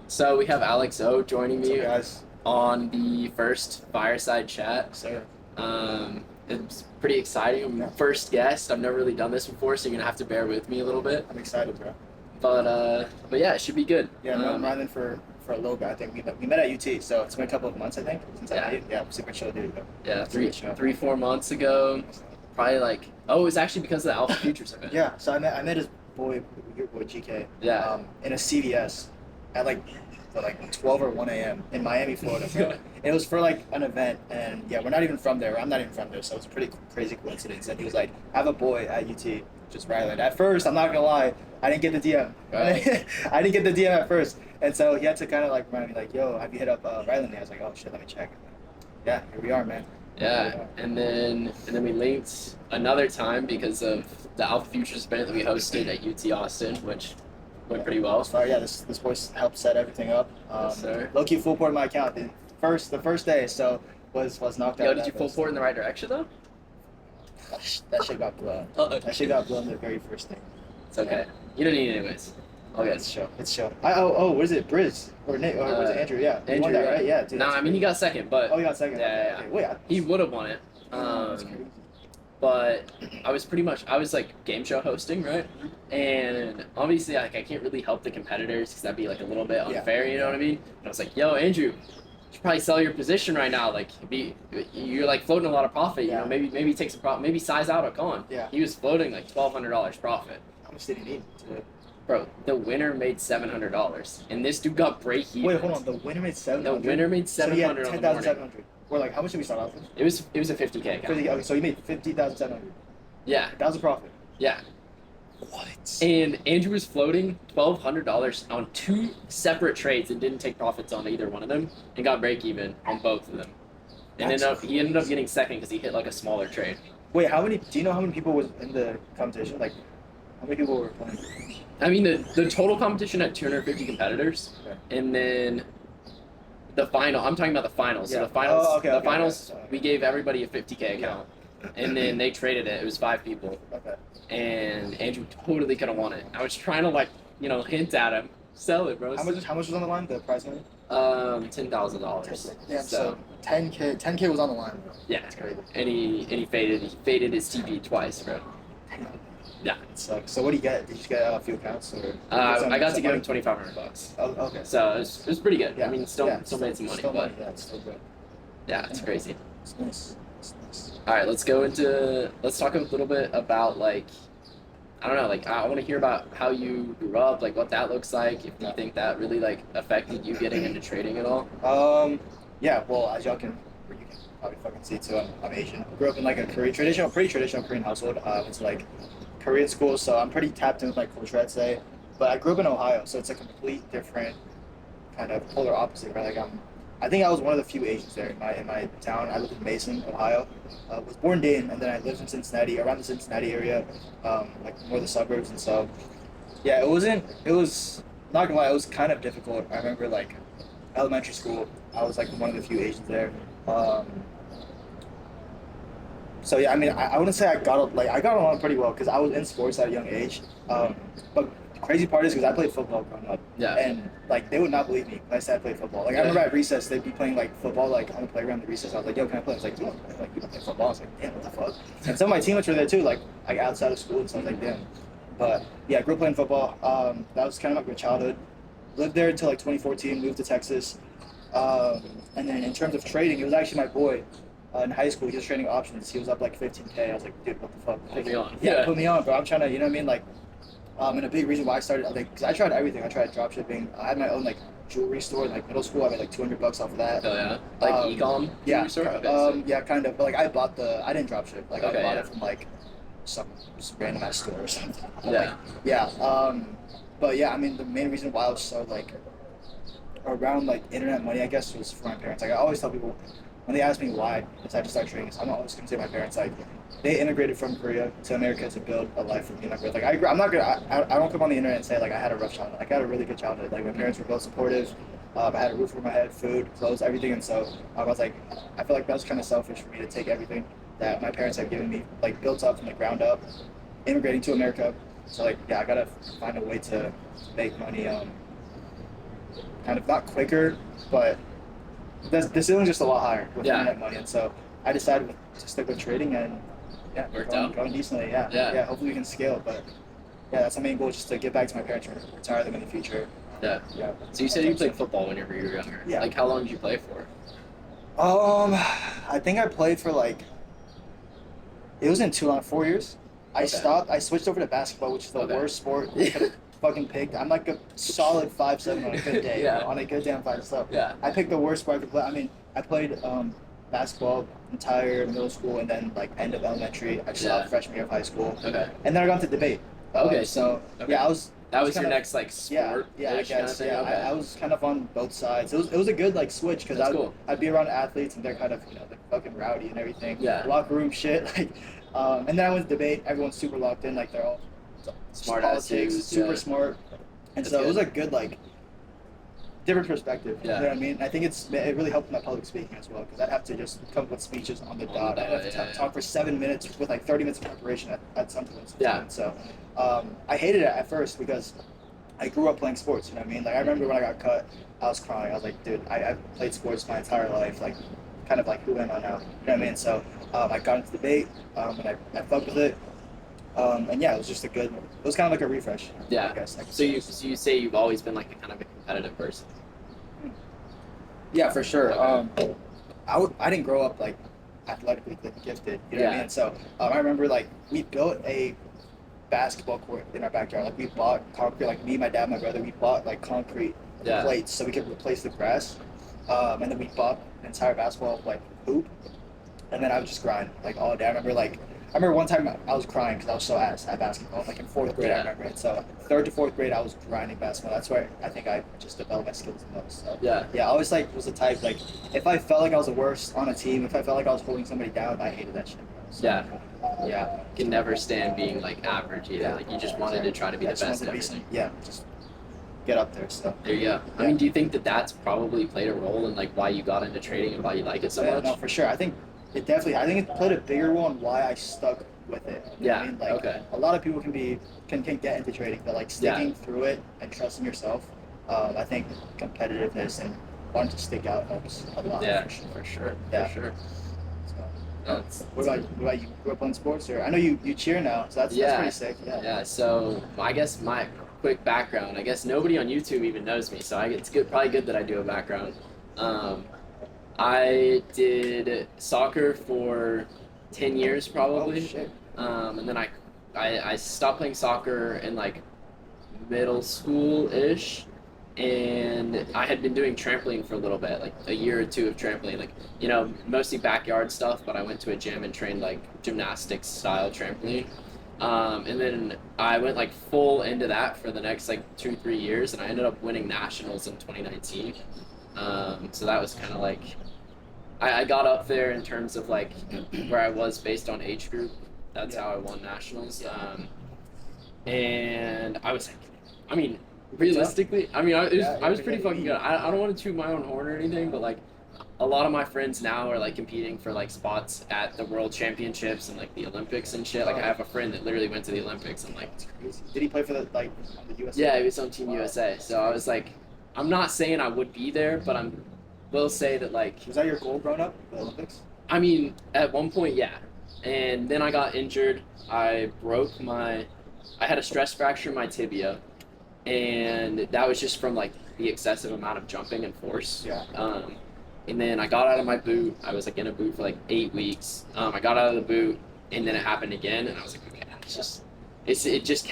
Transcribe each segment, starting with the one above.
So we have Alex O joining What's up, me guys? on the first Fireside chat. Sir. It's pretty exciting. I'm Yeah. first guest. I've never really done this before, so you're gonna have to bear with me a little bit. I'm excited, bro. But yeah, it should be good. Yeah, I've known Rylan for a little bit. I think we met at UT, so it's been a couple of months, I think, since I met you. Yeah, super chill dude. Yeah, Super chill. 4 months ago. Probably like it was actually because of the Alpha Futures event. Yeah, so I met his boy, your boy GK. Yeah. In a CVS at like 12 or 1 a.m. in Miami, Florida. Bro. It was for like an event, and yeah, we're not even from there. I'm not even from there, so it's a pretty crazy coincidence. And he was like, "I have a boy at UT, just Rylan." At first, I'm not gonna lie, I didn't get the DM. Right. I didn't get the DM at first, and so he had to kind of like remind me, like, "Yo, have you hit up Rylan?" I was like, "Oh shit, let me check." Yeah, here we are, man. Yeah, and then we linked another time because of the Alpha Futures event that we hosted at UT Austin, which went pretty well. Sorry, yeah, this boy helped set everything up. Yes, sir. Low key full port my account the first day, so was knocked out. Yo, did you full port in the right direction though? That shit got blown. That shit got blown the very first thing. It's okay. You don't need it anyways. All good. It's chill. It's chill. What is it? Briz or Nick or was it Andrew? Yeah, he won Andrew, that, right? Yeah, dude. No, that's I mean he crazy. got second, but Oh, he got second. Yeah, Okay. yeah. Wait, he would have won it. that's crazy. But I was like game show hosting, right? And obviously like I can't really help the competitors because that'd be like a little bit unfair, you know what I mean? And I was like, yo, Andrew, you should probably sell your position right now. Like you're like floating a lot of profit, you know, maybe take some profit, maybe size out a con. Yeah. He was floating like $1,200 profit. How much did he need? Bro, the winner made $700, and this dude got break even. Wait, hold on. The winner made $700. The winner made $700 So he had on the morning. 10,700. Or like, how much did we start off with? It was a 50K account. 50, okay, so he made 50,700. Yeah, That was a profit. yeah. What? And Andrew was floating $1,200 on two separate trades and didn't take profits on either one of them and got break even on both of them. And he ended up getting second because he hit like a smaller trade. Wait, do you know how many people was in the competition? Like, how many people were playing? I mean, the total competition had 250 competitors, Okay. and then the final. I'm talking about the finals. Yeah. So the finals. Oh, okay, the okay, finals. okay. We gave everybody a 50K account, and then they traded it. It was 5 people, Okay. and Andrew totally could have won it. I was trying to hint at him, sell it, bro. How much was on the line? The prize money? $10,000. Yeah. So 10K was on the line, bro. Yeah, That's crazy. and he faded his TV twice, bro. Yeah. It sucks. So what do you get? Did you get a few accounts or? I got to give him $2,500. Oh, okay. So it was pretty good. Yeah. I mean, still made some money, Still but yeah, it's still good. yeah, it's crazy. It's nice. It's nice. All right, let's talk a little bit about I don't know, I want to hear about how you grew up, like what that looks like, if you think that really affected you getting into trading at all. Yeah. Well, as you can probably fucking see too, I'm Asian. I grew up in like a pretty traditional Korean household. It's like Korean school, so I'm pretty tapped in with my culture, I'd say. But I grew up in Ohio, so it's a complete different kind of polar opposite, right? I think I was one of the few Asians there in my town. I lived in Mason, Ohio. Was born in Dayton, and then I lived in Cincinnati, around the Cincinnati area, like more of the suburbs. And so, yeah, it was not gonna lie, it was kind of difficult. I remember like elementary school, I was like one of the few Asians there. So yeah, I mean, I wouldn't say I got along pretty well because I was in sports at a young age. But the crazy part is because I played football growing up. Yeah. And like they would not believe me when I said I played football. Like I remember at recess they'd be playing like football like on the playground at recess. I was like, yo, can I play? I was like, yo, like you don't play football. I was like, damn, what the fuck? And some of my teammates were there too, like outside of school and stuff like damn. But yeah, I grew up playing football. That was kind of like my childhood. Lived there until like 2014. Moved to Texas. And then in terms of trading, it was actually my boy. In high school, he was trading options. He was up like 15K. I was like, dude, what the fuck? Put me on. Yeah, put me on, bro. I'm trying to, you know what I mean? Like, and a big reason why I started, because I tried everything. I tried drop shipping. I had my own like jewelry store in like middle school. I made like $200 off of that. Oh yeah, like ecom. Yeah, store? Okay, yeah, kind of. But like, I didn't drop ship. Like, Okay, I bought yeah. it from like some random ass store or something. But, Yeah. like, yeah. But yeah, I mean, the main reason why I was so like around like internet money, I guess, was for my parents. Like, I always tell people when they ask me why I decided to start trading, I'm always gonna say my parents. Like, they immigrated from Korea to America to build a life for me and my brother. Like, I'm not gonna, I don't come on the internet and say like I had a rough childhood. Like, I had a really good childhood. Like, my parents were both supportive. I had a roof over my head, food, clothes, everything, and so I was like, I feel like that was kind of selfish for me to take everything that my parents had given me, like built up from the ground up, immigrating to America. So like, yeah, I gotta find a way to make money, kind kind of not quicker, but the ceiling's just a lot higher with internet money, and so I decided to stick with trading, and worked out. Going decently. Yeah. Hopefully we can scale, but yeah, that's the main goal, just to get back to my parents and retire them in the future. Yeah. So you said you played football whenever you were younger. Yeah. Like, how long did you play for? I think I played for like, it wasn't too long, 4 years. I stopped. I switched over to basketball, which is the worst sport I could have fucking picked. I'm like a solid 5'7" on a good day. On a good day, I'm 5'7". Yeah. I picked the worst sport I could play. I mean, I played basketball entire middle school, and then like end of elementary. I stopped freshman year of high school. Okay. And then I got into debate. Yeah, I was. That was your next like sport. Yeah, I guess. Kind of thing? Yeah, I was kind of on both sides. It was a good like switch because I'd be around athletes and they're kind of they're fucking rowdy and everything. Yeah. Locker room shit like, and then I went to debate. Everyone's super locked in, like they're all smart politics, dudes, super smart, and That's so good. it was a good like different perspective. Yeah. You know what I mean? I think it really helped my public speaking as well because I'd have to just come up with speeches on the dot. I'd have to talk for 7 minutes with like 30 minutes of preparation at some point. Yeah. So I hated it at first because I grew up playing sports, you know what I mean? Like, I remember when I got cut, I was crying. I was like, dude, I've played sports my entire life. Like, kind of like, who am I now? You know what I mean? So I got into debate, and I fucked with it. And yeah, it was just it was kind of like a refresh. Yeah. I guess. So you say you've always been like a kind of a competitive person. Yeah, for sure. Okay. I didn't grow up like athletically gifted, you know what I mean? So I remember like we built a basketball court in our backyard. Like we bought concrete, like me, my dad, my brother, we bought like concrete plates so we could replace the grass. And then we bought an entire basketball like hoop. And then I would just grind like all day. I remember one time I was crying because I was so ass at basketball, like in 4th grade. I remember it. So 3rd to 4th grade, I was grinding basketball. That's where I think I just developed my skills the most. So, yeah, I always like was the type like if I felt like I was the worst on a team, if I felt like I was holding somebody down, I hated that shit. So, yeah. Can never stand being like average either. Like you just wanted to try to be the best at everything. Just get up there. So there you go. I mean, do you think that that's probably played a role in like why you got into trading and why you like it so much? No, for sure. I think it played a bigger role in why I stuck with it. You know what I mean? Like a lot of people can get into trading, but like sticking through it and trusting yourself, I think competitiveness and wanting to stick out helps a lot. Yeah, for sure. What about you? Grew up playing sports, or I know you cheer now, so that's pretty sick. Yeah. So I guess my quick background. I guess nobody on YouTube even knows me, so it's probably good that I do a background. I did soccer for 10 years probably. Oh, shit. And then I stopped playing soccer in like middle school ish. And I had been doing trampoline for a little bit, like a year or two of trampoline, like, mostly backyard stuff, but I went to a gym and trained like gymnastics style trampoline. And then I went like full into that for the next like 2-3 years, and I ended up winning nationals in 2019. So that was kind of like, I got up there in terms of like where I was based on age group. That's how I won nationals. And I was, realistically, I was pretty fucking good. I don't want to toot my own horn or anything, but like a lot of my friends now are like competing for like spots at the World Championships and like the Olympics and shit. Like I have a friend that literally went to the Olympics and like. Did he play for the USA? Yeah, he was on Team USA. So I was like, I'm not saying I would be there, but will say that like. Was that your goal growing up, the Olympics? I mean, at one point, yeah, and then I got injured. I had a stress fracture in my tibia. And that was just from like the excessive amount of jumping and force. Yeah. And then I got out of my boot. I was like in a boot for like 8 weeks. I got out of the boot, and then it happened again. And I was like, okay, it just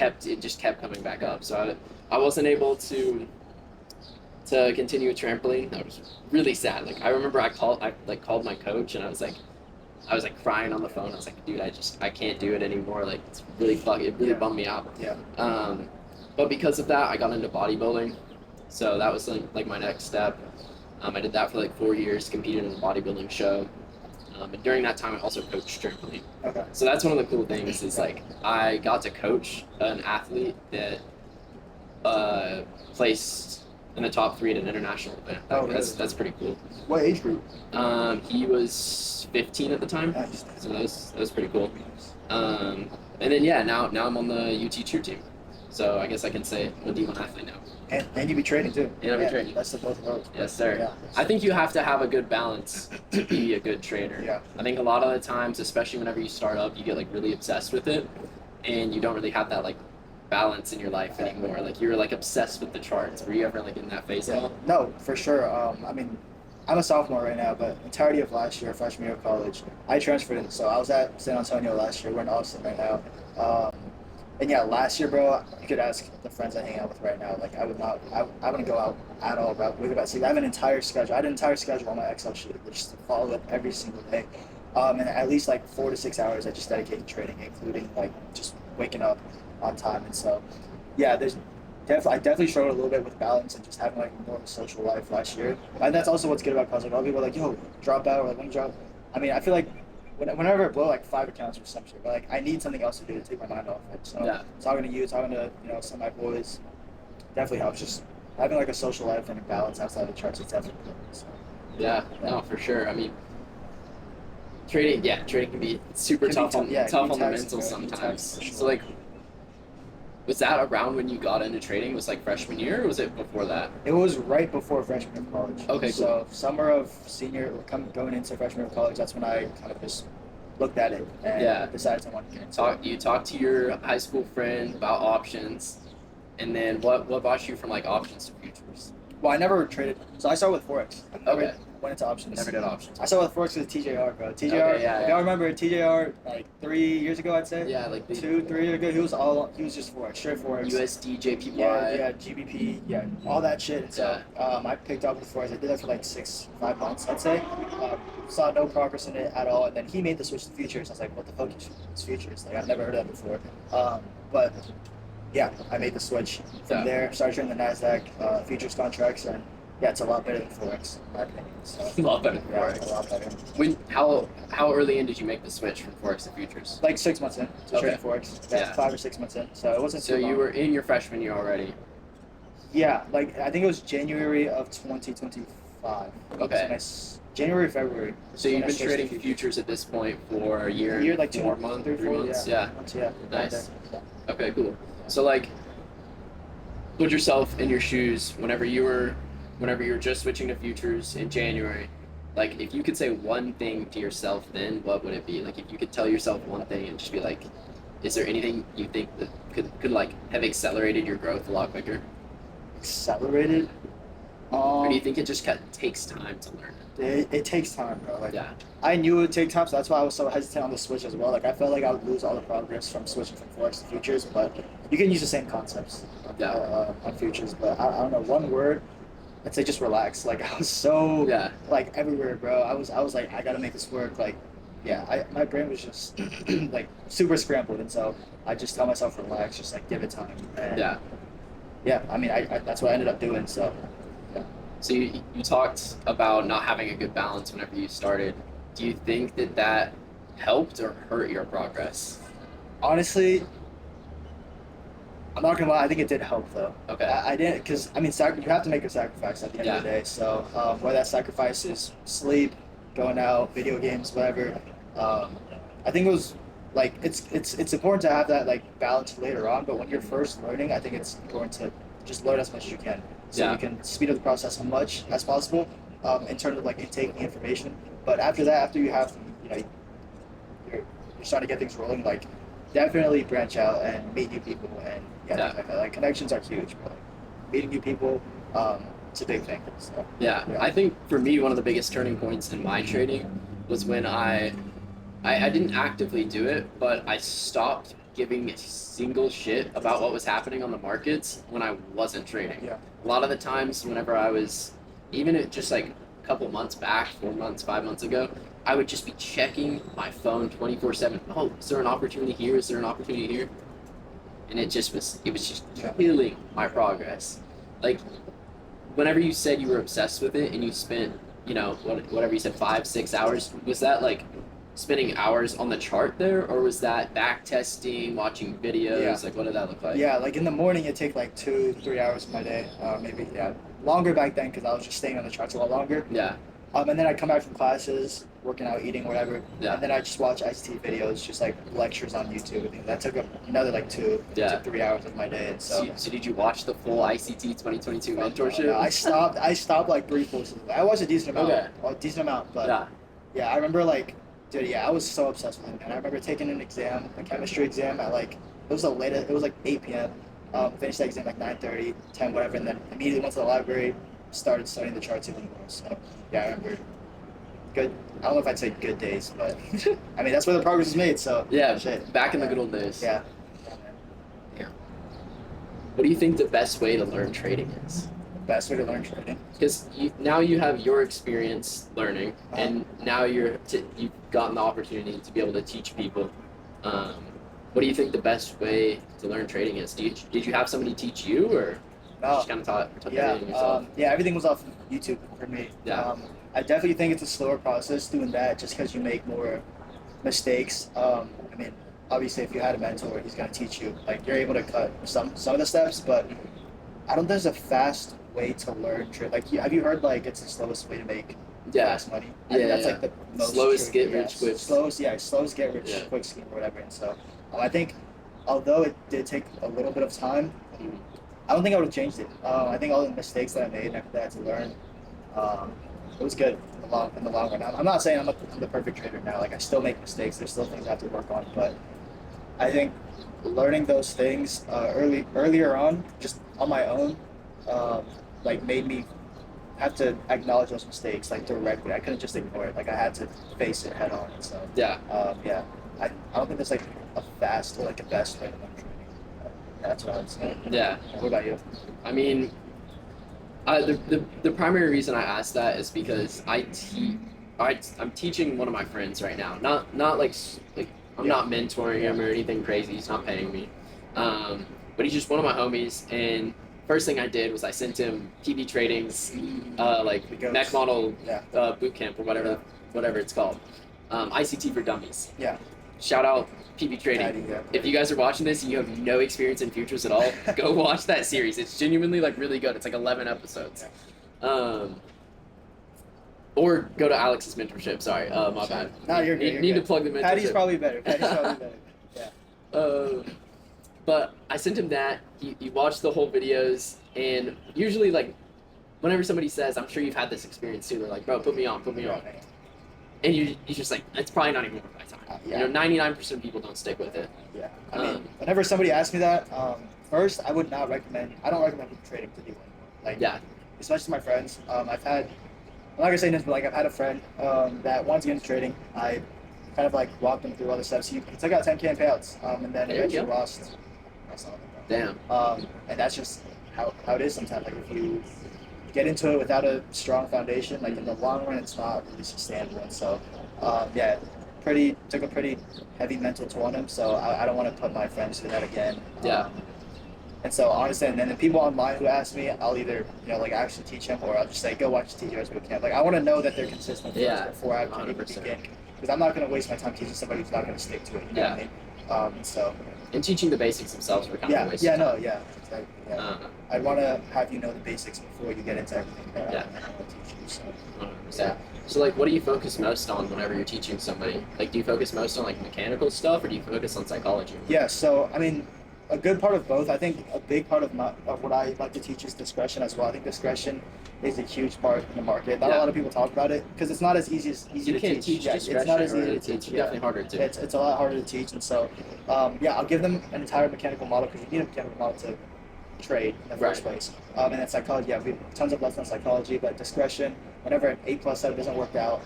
kept coming back up. So I wasn't able to continue with trampoline. That was really sad. Like I remember I called my coach, and I was like crying on the phone. I was like, dude, I can't do it anymore. Like it's it really bummed me out. Yeah. But because of that, I got into bodybuilding. So that was like my next step. I did that for like 4 years, competed in a bodybuilding show. And during that time, I also coached trampoline. Okay. So that's one of the cool things is like I got to coach an athlete that placed in the top 3 at an international event. Really? That's pretty cool. What age group? He was 15 at the time. Nice. So that was pretty cool. And then now I'm on the UT cheer team. So I guess I can say I'm a D1 athlete now. And you be trading too. And I'll be trading. That's the both worlds. Yes, sir. Yeah. I think you have to have a good balance to be a good trader. Yeah. I think a lot of the times, especially whenever you start up, you get like really obsessed with it, and you don't really have that like balance in your life anymore. Like you're like obsessed with the charts. Were you ever like in that phase at all? No, for sure. I mean, I'm a sophomore right now, but entirety of last year, freshman year of college, I transferred in. So I was at San Antonio last year. We're in Austin right now. And yeah, last year, bro, you could ask the friends I hang out with right now. Like, I wouldn't go out at all, bro. Wake up at 6. I have an entire schedule. I had an entire schedule on my Excel sheet, just to follow it every single day. And at least like 4 to 6 hours I just dedicate to trading, including like just waking up on time. And so, yeah, I definitely struggled a little bit with balance and just having like more of a social life last year. And that's also what's good about college. Like, all people are like, yo, drop out, or like, when you drop. I mean, I feel like whenever I blow like 5 accounts or some shit, but like I need something else to do to take my mind off it. So talking to you, talking to some of my boys, definitely helps. Just having like a social life and a balance outside of the charts, it's definitely important. So, yeah, no, for sure. I mean, trading can be super tough on the mental sometimes. Sure. So like, was that around when you got into trading? Was like freshman year, or was it before that? It was right before freshman year of college. Okay, cool. So summer of going into freshman year of college, that's when I kind of just looked at it and decided I wanted to get into it. You talked to your high school friend about options, and then what brought you from like options to futures? Well, I never traded, so I started with Forex. Okay. Went into options. Never did options. I started with Forex with TJR, bro. TJR, okay, if y'all remember TJR, like 3 years ago, I'd say. Yeah, like 2, 3 years ago, he was just Forex, straight Forex. USD, JPY. Yeah, GBP, all that shit. And so I picked up with Forex. I did that for like 5 months, I'd say. Saw no progress in it at all, and then he made the switch to futures. I was like, what the fuck is futures? Like, I've never heard of that before. But yeah, I made the switch from there. Started trading the NASDAQ futures contracts, and yeah, it's a lot better than Forex, in my opinion. So, a lot better than Forex. A lot better. How early in did you make the switch from Forex to futures? Like 6 months in to trading Forex. Yeah, 5 or 6 months in. So it wasn't too long. So you were in your freshman year already? Yeah, like I think it was January of 2025. Okay. So January, February. So you've been trading futures at this point for a year, like 2 months, 3 months? Yeah. Nice. Okay, cool. So like, put yourself in your shoes whenever you were just switching to futures in January. Like, if you could say one thing to yourself then, what would it be? Like, if you could tell yourself one thing and just be like, is there anything you think that could like have accelerated your growth a lot quicker? Accelerated? Or do you think it just takes time to learn it? It takes time, bro. Like, I knew it would take time, so that's why I was so hesitant on the switch as well. Like, I felt like I would lose all the progress from switching from Forex to futures, but you can use the same concepts on futures. But I don't know, one word, I'd say just relax. Like, I was so like everywhere, bro. I was like, I gotta make this work. Like, my brain was just like super scrambled, and so I just tell myself relax, just like give it time. And, I mean, I that's what I ended up doing. So. So you talked about not having a good balance whenever you started. Do you think that helped or hurt your progress? Honestly, I'm not gonna lie. I think it did help though. Okay. I didn't, because I mean, you have to make a sacrifice at the end of the day. So whether that sacrifice is sleep, going out, video games, whatever. I think it was like it's important to have that like balance later on. But when you're first learning, I think it's important to just learn as much as you can. So you can speed up the process as much as possible in terms of like intaking the information. But after that, after you have, you're starting to get things rolling, like definitely branch out and meet new people and like connections are huge, bro. Meeting new people, it's a big thing. So, I think for me, one of the biggest turning points in my trading was when I didn't actively do it, but I stopped giving a single shit about what was happening on the markets when I wasn't trading. Yeah. A lot of the times whenever I was, even at just like a couple months back, 4 months, 5 months ago, I would just be checking my phone 24/7. Oh, is there an opportunity here? Is there an opportunity here? And it was just killing my progress. Like, whenever you said you were obsessed with it and you spent, whatever you said, 5-6 hours, was that like spending hours on the chart there, or was that back testing, watching videos? Like, what did that look like? Yeah, like in the morning it'd take like 2-3 hours of my day, maybe longer back then because I was just staying on the charts a lot longer. And then I come back from classes, working out, eating, whatever. Yeah. And then I just watch ICT videos, just like lectures on YouTube. I think that took another like 2 to 3 hours of my day. And so did you watch the full ICT 2022 mentorship? No, I stopped like 3 courses. I watched a decent amount. Okay. A decent amount, but yeah, I remember like, dude, yeah, I was so obsessed with him. And I remember taking an exam, a chemistry exam at like, it was like 8 p.m. Finished that exam like 9:30, 10, whatever, and then immediately went to the library, started studying the charts even more. So yeah, I remember good. I don't know if I'd say good days, but I mean that's where the progress is made. So yeah, shit. Back in the good old days. Yeah. What do you think the best way to learn trading is? Best way to learn trading? Because now you have your experience learning, and now you've gotten the opportunity to be able to teach people. What do you think the best way to learn trading is? Did you have somebody teach you, or just kind of taught everything yourself? Yeah, everything was off YouTube for me. Yeah. I definitely think it's a slower process doing that, just because you make more mistakes. I mean, obviously, if you had a mentor, he's gonna teach you. Like you're able to cut some of the steps, but I don't think there's a fast way to learn trade. Like, have you heard like it's the slowest way to make fast money? I think that's like the most slowest get rich quick. Slowest get rich quick scheme or whatever. And so I think although it did take a little bit of time, I don't think I would have changed it. I think all the mistakes that I made and everything that I had to learn, it was good in the long run. I'm not saying I'm the perfect trader now. Like I still make mistakes. There's still things I have to work on, but I think learning those things earlier on, just on my own, like made me have to acknowledge those mistakes like directly. I couldn't just ignore it. Like I had to face it head on. So I don't think there's like a fast or like a best way to learn trading. That's what I would say. Yeah. What about you? I mean, the primary reason I asked that is because I'm teaching one of my friends right now. Not like I'm not mentoring him or anything crazy. He's not paying me. But he's just one of my homies. And first thing I did was I sent him PB Trading's mech model boot camp or whatever it's called. ICT for Dummies. Yeah. Shout out PB Trading. If you guys are watching this and you have no experience in futures at all, go watch that series. It's genuinely like really good. It's like 11 episodes. Or go to Alex's mentorship. Sorry, my bad. No, you're good. Need to plug the mentorship. Patty's probably better. Yeah. But I sent him that. He watched the whole videos, and usually like whenever somebody says, I'm sure you've had this experience too. They're like, bro, put me on. And you're just like, it's probably not even worth my time. You know, 99% of people don't stick with it. Yeah. I mean, whenever somebody asks me that, first, I don't recommend trading to anyone. Like, especially my friends. I'm not gonna say this, but like I've had a friend that wants to get into trading. I kind of like walked him through all the steps. He took out 10K in payouts, and then eventually lost. Damn. And that's just how it is sometimes. Like if you get into it without a strong foundation, like in the long run, it's not really sustainable. And so, took a pretty heavy mental toll on him. So I don't want to put my friends through that again. And so honestly, and then the people online who ask me, I'll either like actually teach them, or I'll just say go watch the TGR's boot camp. Like I want to know that they're consistent first before I can even begin, because I'm not going to waste my time teaching somebody who's not going to stick to it. You know what I mean? And teaching the basics themselves were kind of a waste of time. Exactly. I want to have you know the basics before you get into everything that I want to teach you. So, So like, what do you focus most on whenever you're teaching somebody? Like, do you focus most on like mechanical stuff, or do you focus on psychology? Yeah. So I mean, a good part of both. I think a big part of what I like to teach is discretion as well. I think discretion is a huge part in the market. Not a lot of people talk about it because it's not as easy to teach. It's not as easy to teach. It's definitely harder to. It's a lot harder to teach, and so I'll give them an entire mechanical model, because you need a mechanical model to trade in the first place. And then psychology, we have tons of lessons on psychology, but discretion. Whenever an A+ setup doesn't work out,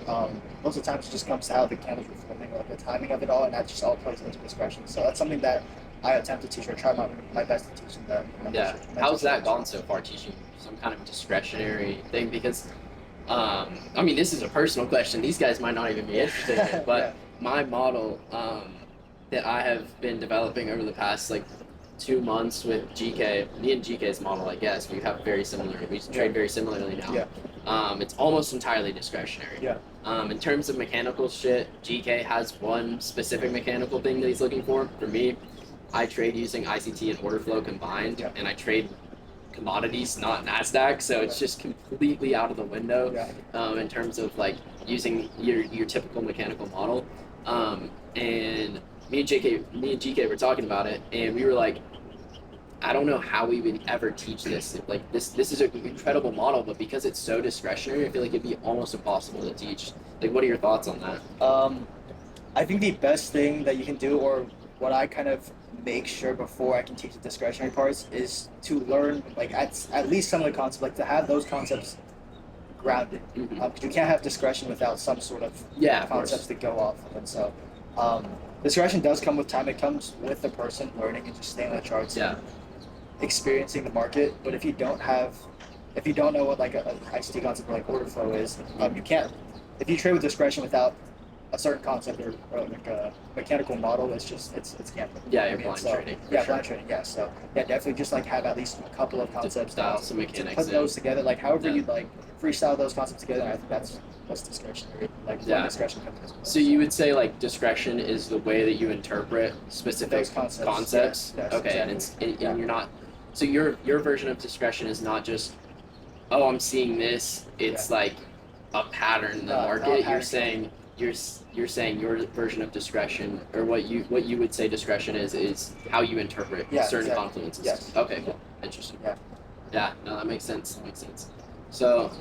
most of the times it just comes to how the candles are forming, or like the timing of it all, and that just all plays into discretion. So that's something that I attempt to teach, or try my best to teach them. How's that gone so far, teaching some kind of discretionary thing? Because, I mean, this is a personal question. These guys might not even be interested in it, but my model that I have been developing over the past, 2 months with GK, me and GK's model, I guess, we trade very similarly now. It's almost entirely discretionary. In terms of mechanical shit, GK has one specific mechanical thing that he's looking for. For me, I trade using ICT and order flow combined, and I trade commodities, not NASDAQ, so it's just completely out of the window in terms of like using your typical mechanical model. And me and GK were talking about it, and we were like, I don't know how we would ever teach this. Like this is an incredible model, but because it's so discretionary, I feel like it'd be almost impossible to teach. Like, what are your thoughts on that? I think the best thing that you can do, or what I kind of make sure before I can teach the discretionary parts, is to learn like at least some of the concepts, like to have those concepts grounded. Because you can't have discretion without some sort of concepts to go off of. And so discretion does come with time. It comes with the person learning and just staying on the charts. Experiencing the market. But if you don't know what like a ICT concept like order flow is, you can't. If you trade with discretion without a certain concept or like a mechanical model, it's gambling. Yeah, you're blind trading. Blind trading. Yeah, so definitely just like have at least a couple of concepts dial some mechanics. Put those together, like however you like freestyle those concepts together. And I think that's discretionary. Like discretion comes. So you would say like discretion is the way that you interpret specific concepts. Yes, okay, exactly. And you're not. So your version of discretion is not just, oh, I'm seeing this. It's like a pattern in the market. You're saying your version of discretion, or what you would say discretion is how you interpret certain confluences. Yes. Okay. Cool. Interesting. Yeah. Yeah. No, that makes sense. So,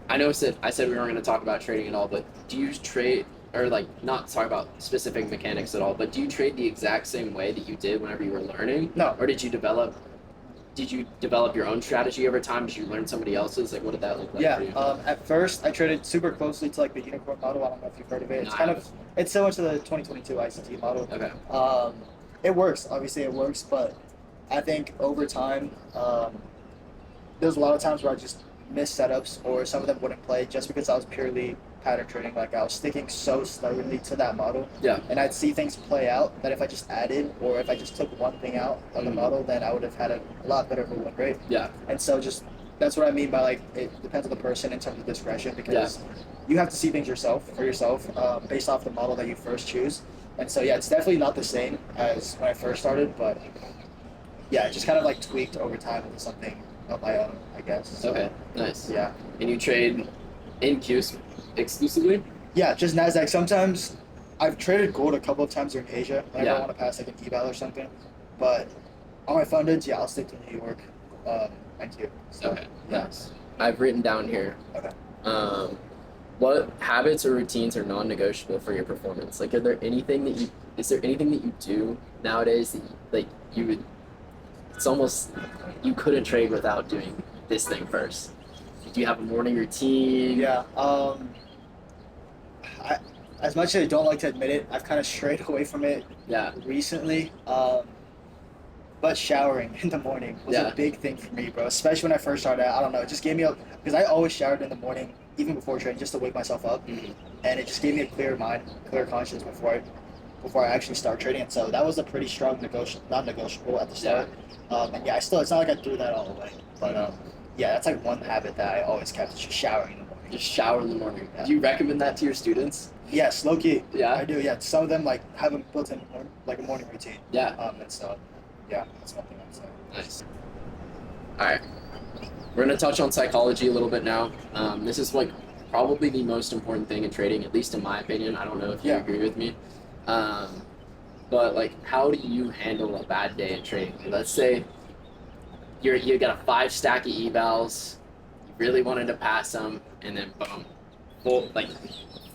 I know I said we weren't going to talk about trading at all, but do you trade, or like not talk about specific mechanics at all, but do you trade the exact same way that you did whenever you were learning? No. Or did you develop your own strategy over time? Did you learn somebody else's? Like, what did that look like for you? At first I traded super closely to like the unicorn model. I don't know if you've heard of it. It's similar to the 2022 ICT model. Okay. It works. Obviously it works, but I think over time, there's a lot of times where I just missed setups, or some of them wouldn't play just because I was purely pattern trading. Like I was sticking so stubbornly to that model. Yeah. And I'd see things play out that if I just added, or if I just took one thing out of the model, then I would have had a lot better of a win rate. Yeah. And so that's what I mean by like it depends on the person in terms of discretion, because you have to see things for yourself based off the model that you first choose. And so it's definitely not the same as when I first started, but it just kind of like tweaked over time into something of my own, I guess. So, okay, nice. Yeah. And you trade in Qs exclusively? Yeah, just NASDAQ. Sometimes I've traded gold a couple of times in Asia whenever I want to pass like an eval or something. But on my fundeds, I'll stick to New York and Q. So, okay, nice. I've written down here. Okay. What habits or routines are non-negotiable for your performance? Like, is there anything that you do nowadays that you would? It's almost you couldn't trade without doing this thing first. Do you have a morning routine? Yeah. As much as I don't like to admit it, I've kind of strayed away from it. Recently. But showering in the morning was a big thing for me, bro. Especially when I first started out. I don't know. It just gave me because I always showered in the morning, even before trading, just to wake myself up, and it just gave me a clear mind, clear conscience before I actually start trading. And so that was a pretty strong non-negotiable at the start. And it's not like I threw that all away, but that's like one habit that I always kept, is just showering in the morning. Just shower in the morning. Yeah. Do you recommend that to your students? Yes, low key. Yeah, I do. Yeah, some of them like have a built-in like a morning routine. Yeah. And so that's one thing I'd say. Nice. All right, we're gonna touch on psychology a little bit now. This is like probably the most important thing in trading, at least in my opinion. I don't know if you agree with me. But like, how do you handle a bad day in trading? Let's say you got a 5 stack of evals, you really wanted to pass them, and then boom,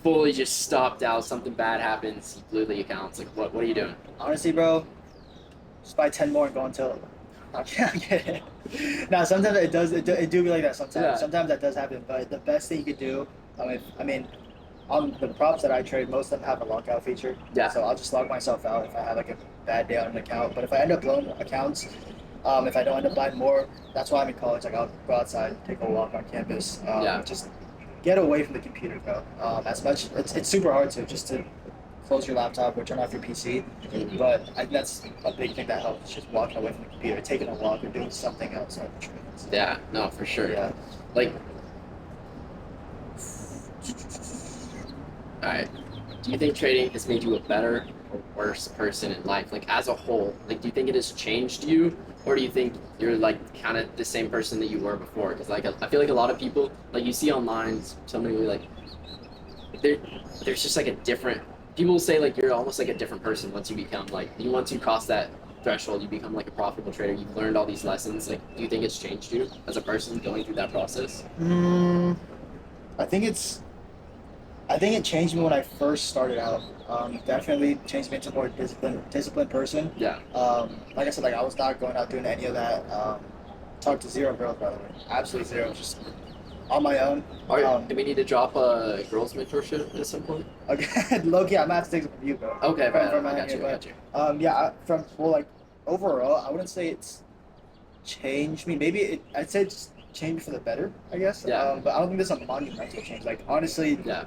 fully just stopped out. Something bad happens, you blew the accounts. Like, what are you doing? Honestly, bro, just buy 10 more and go until. I'm kidding. No, sometimes it do be like that. Sometimes that does happen. But the best thing you could do, on the props that I trade, most of them have a lockout feature. Yeah. So I'll just log myself out if I have like a bad day on an account. But if I end up blowing accounts, if I don't end up buying more, that's why I'm in college. Like I'll go outside, take a walk on campus. Just get away from the computer, bro. As much it's super hard just to close your laptop or turn off your PC. But I think that's a big thing that helps. Just walking away from the computer, taking a walk, or doing something else on the trade. Yeah. No, for sure. Yeah. Like. Alright, do you think trading has made you a better or worse person in life, like as a whole? Like, do you think it has changed you, or do you think you're like kind of the same person that you were before? Because like I feel like a lot of people, like you see online, somebody like there, there's just like a different. People say like you're almost like a different person once you become like once you cross that threshold, you become like a profitable trader. You've learned all these lessons. Like, do you think it's changed you as a person going through that process? I think it changed me when I first started out. Definitely changed me into a more disciplined person. Yeah. Like I said, like I was not going out doing any of that. Talked to zero girls, by the way. Absolutely zero. Just on my own. Do we need to drop a girls mentorship at some point? Okay, low-key, I'm gonna have to take it from you, bro. Okay, From I got you. like overall, I wouldn't say it's changed me. I'd say it's changed for the better, I guess. Yeah. But I don't think there's a monumental change. Like honestly, Yeah.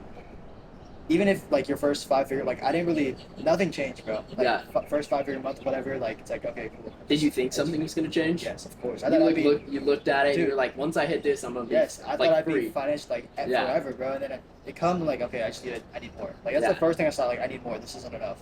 even if like your first 5 figure, like I didn't really, nothing changed, bro. Like, Yeah. First 5 figure month, whatever. Like it's like okay, cool. Did you think something was gonna change? Yes, of course. You looked at it and you're like, once I hit this, I'm gonna be Yes, I like thought I'd free. be financially like Yeah. forever, bro. And then it comes like okay, I need more. Like that's Yeah. the first thing I saw. Like I need more. This isn't enough.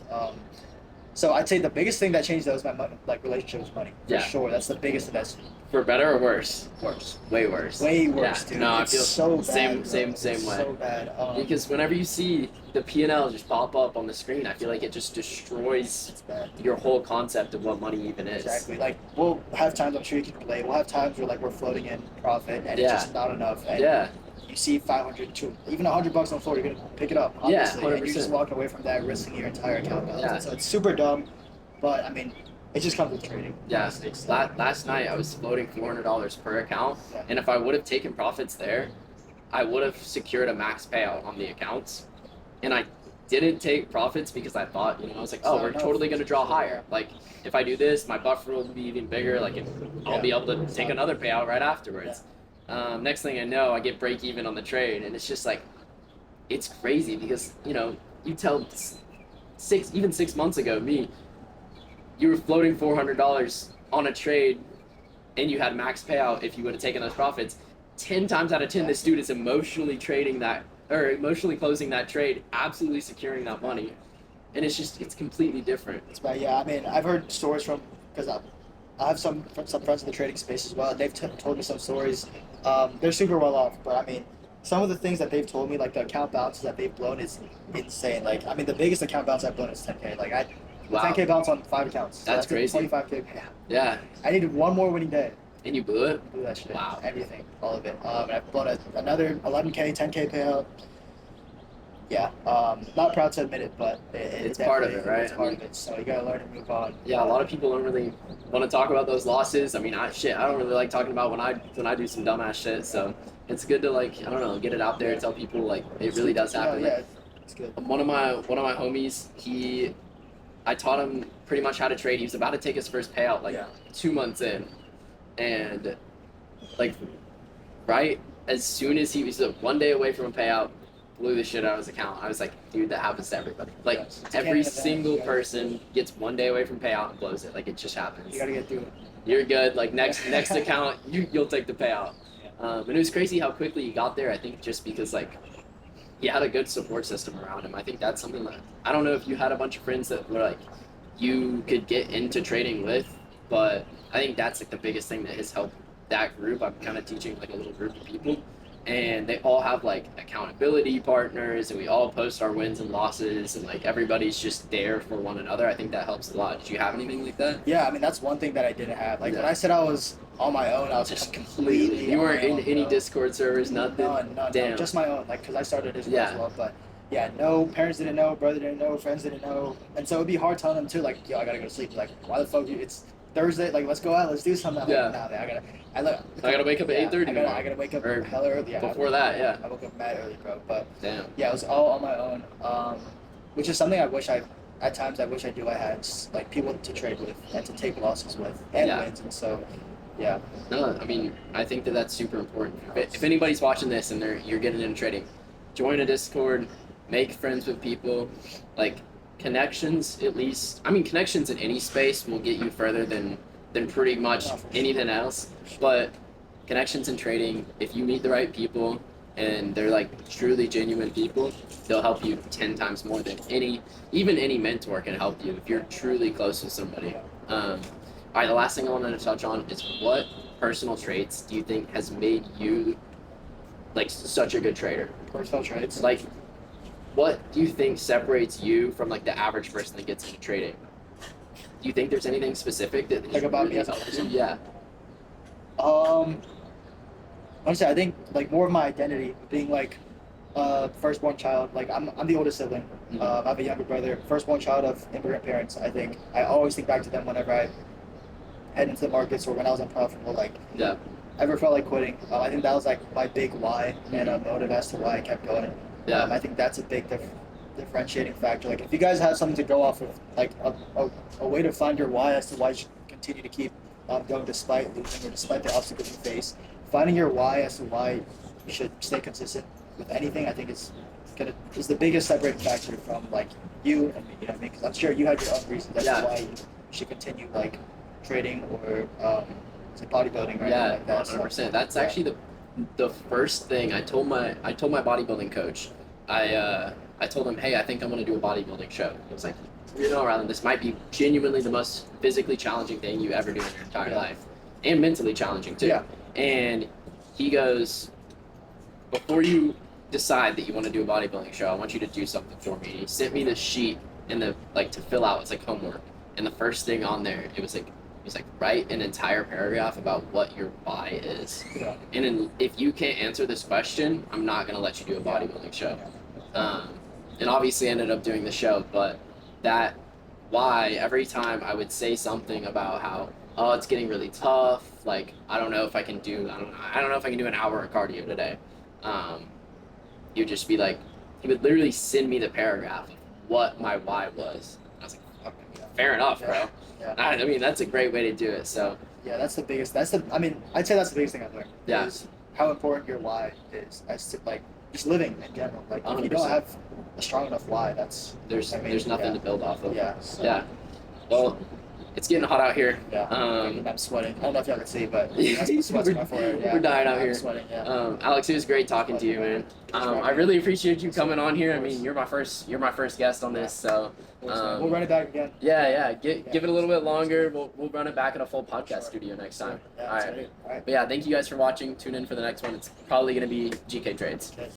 So I'd say the biggest thing that changed though is my like relationship with money. For Yeah. sure. That's the biggest and that's For better or worse? worse. Way worse. Way worse, Yeah. dude. No, It's I feel so bad, same bro. same way. So bad. Because whenever you see the P&L just pop up on the screen, I feel like it just destroys it's bad. your whole concept of what money even is. Exactly. Like we'll have times I'm sure you can relate. We'll have times where like we're floating in profit and Yeah. it's just not enough. And Yeah. you see 500 to even $100 on the floor, you're gonna pick it up. Yeah, Obviously, and you're just 100%. walking away from that, risking your entire account balance. Yeah. So it's super dumb, but I mean, it just comes with trading. Yeah. Honestly. So, Last night I was floating $400 per account, Yeah. and if I would have taken profits there, I would have secured a max payout on the accounts, and I didn't take profits because I thought, I was like, oh, So we're enough. totally gonna draw higher. Like, if I do this, my buffer will be even bigger. Like, I'll be able to take another payout right afterwards. Next thing I know, I get break even on the trade, and it's just like, it's crazy because you tell 6 months ago me, you were floating $400 on a trade, and you had max payout if you would have taken those profits. 10 times out of 10, this dude is emotionally trading that or emotionally closing that trade, absolutely securing that money, and it's completely different. It's bad. Yeah, I mean, I've heard stories from because I have some friends in the trading space as well. They've told me some stories. They're super well off, but I mean, some of the things that they've told me, like the account balances that they've blown, is insane. Like, I mean, the biggest account balance I've blown is 10K. Like, Wow. 10K balance on 5 accounts. So That's crazy. 25K payout. Yeah. I needed one more winning day. And you blew it? Do that shit. Wow. Everything, all of it. And I've blown another 11K, 10K payout. Yeah. Not proud to admit it, but It's part of it, right? It's part of it. So you gotta learn to move on. Yeah, a lot of people don't really want to talk about those losses. I mean, I don't really like talking about when I do some dumbass shit. So it's good to I don't know, get it out there and tell people like it really does happen. Yeah, it's good. One of my homies, I taught him pretty much how to trade. He was about to take his first payout 2 months in, and right as soon as he was 1 day away from a payout, blew the shit out of his account. I was like, dude, that happens to everybody. Every single person gets 1 day away from payout and blows it. Like, it just happens. You gotta get through it. You're good. Like, next account, you'll take the payout. And it was crazy how quickly he got there. I think just because he had a good support system around him. I think that's something that I don't know if you had a bunch of friends that were you could get into trading with, but I think that's the biggest thing that has helped that group. I'm kind of teaching a little group of people, and they all have accountability partners, and we all post our wins and losses, and everybody's just there for one another. I think that helps a lot. Did you have anything like that? Yeah, I mean that's one thing that I didn't have. When I said I was on my own, I was just completely. You weren't in any bro. Discord servers, nothing. None, Damn. just my own. Because I started Discord as well, but. Yeah, no, parents didn't know, brother didn't know, friends didn't know, and so it'd be hard telling them too. Yo, I gotta go to sleep. Why the fuck? It's Thursday. Let's go out. Let's do something. Yeah. Nah, man, I gotta wake up at 8:30. I gotta wake up hella early. Yeah, before that, yeah. I woke up mad early, bro. But damn. Yeah, it was all on my own. Which is something I wish I had had people to trade with and to take losses with and wins, and so. Yeah. No, I mean, I think that's super important. If anybody's watching this and you're getting into trading, join a Discord. Make friends with people, connections at least. I mean, connections in any space will get you further than pretty much anything else. But connections in trading, if you meet the right people, and they're like truly genuine people, they'll help you 10 times more than any mentor can help you if you're truly close with somebody. All right, the last thing I wanted to touch on is what personal traits do you think has made you like such a good trader? Personal traits. Like, what do you think separates you from like the average person that gets into trading? Do you think there's anything specific that Like about me really as a helps person? you? Yeah. Honestly, I think like more of my identity being like firstborn child. Like I'm the oldest sibling. Mhm. I have a younger brother, firstborn child of immigrant parents. I think I always think back to them whenever I head into the markets or when I was unprofitable. Like Yeah. ever felt like quitting. I think that was like my big why and a motive as to why I kept going. Yeah. I think that's a big differentiating factor. Like if you guys have something to go off of, like a way to find your why as to why you should continue to keep going despite losing or despite the obstacles you face, finding your why as to why you should stay consistent with anything, I think is the biggest separating factor from like you and me. You know what I mean? Because I'm sure you had your own reasons as to why you should continue like trading or say bodybuilding or anything like that. 100%. That's actually the first thing I told my bodybuilding coach. I told him, hey, I think I'm gonna do a bodybuilding show. He was like, you know, Rylan, this might be genuinely the most physically challenging thing you ever do in your entire life, and mentally challenging too. Yeah. And he goes, before you decide that you want to do a bodybuilding show, I want you to do something for me. He sent me this sheet and to fill out. It's like homework, and the first thing on there, it was like write an entire paragraph about what your why is. Yeah. And if you can't answer this question, I'm not gonna let you do a bodybuilding show. And obviously I ended up doing the show, but that why every time I would say something about how it's getting really tough, like I don't know if I can do an hour of cardio today. He would just be like, he would literally send me the paragraph of what my why was. I was like, okay, fair enough, bro. Yeah. I mean, that's a great way to do it. So yeah, that's the biggest. I mean, I'd say that's the biggest thing I've learned. Yeah. Is how important your why is as to like just living in general. Like if you 100%. don't have a strong enough why, there's nothing to build off of. Yeah. So, Yeah. Well, it's getting hot out here. Yeah. I'm sweating. I don't know if y'all can see, but sweat's on my forehead. Yeah. We're dying out I'm here. sweating. Yeah. Alex, it was great talking to you, man. I really appreciate you coming on here. I mean, you're my first guest on this, so. We'll run it back again. Yeah. Give it a little bit longer. We'll run it back in a full podcast studio next time. Yeah, All right. But yeah, thank you guys for watching. Tune in for the next one. It's probably gonna be GK Trades. Okay.